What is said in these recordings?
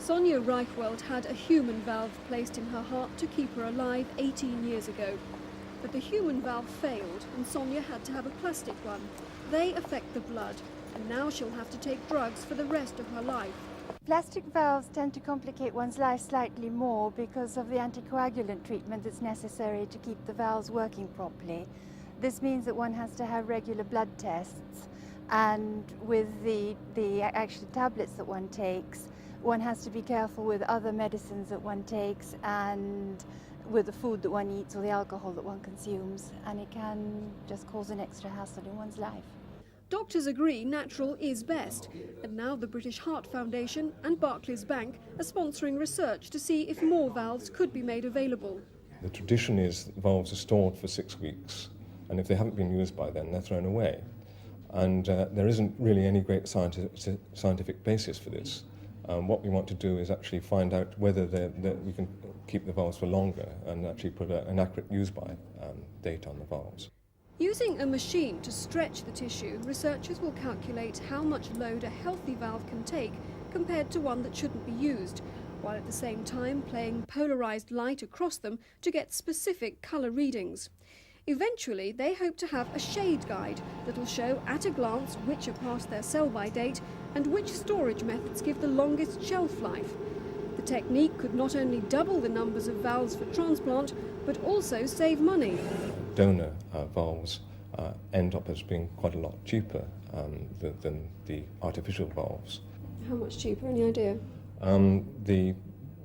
Sonia Reichwald had a human valve placed in her heart to keep her alive 18 years ago. But the human valve failed and Sonia had to have a plastic one. They affect the blood, and now she'll have to take drugs for the rest of her life. Plastic valves tend to complicate one's life slightly more because of the anticoagulant treatment that's necessary to keep the valves working properly. This means that one has to have regular blood tests, and with the actual tablets that one takes, one has to be careful with other medicines that one takes and with the food that one eats or the alcohol that one consumes, and it can just cause an extra hassle in one's life. Doctors agree natural is best, and now the British Heart Foundation and Barclays Bank are sponsoring research to see if more valves could be made available. The tradition is valves are stored for 6 weeks, and if they haven't been used by then, they're thrown away. And there isn't really any great scientific basis for this. What we want to do is actually find out whether we can keep the valves for longer and actually put an accurate use-by date on the valves. Using a machine to stretch the tissue, researchers will calculate how much load a healthy valve can take compared to one that shouldn't be used, while at the same time playing polarised light across them to get specific colour readings. Eventually, they hope to have a shade guide that will show at a glance which are past their sell-by date and which storage methods give the longest shelf life. The technique could not only double the numbers of valves for transplant, but also save money. Donor valves end up as being quite a lot cheaper than the artificial valves. How much cheaper? Any idea? The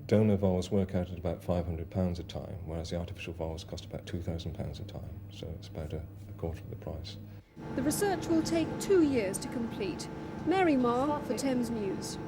donor valves work out at about £500 a time, whereas the artificial valves cost about £2,000 a time, so it's about a quarter of the price. The research will take 2 years to complete. Mary Marr for Thames News.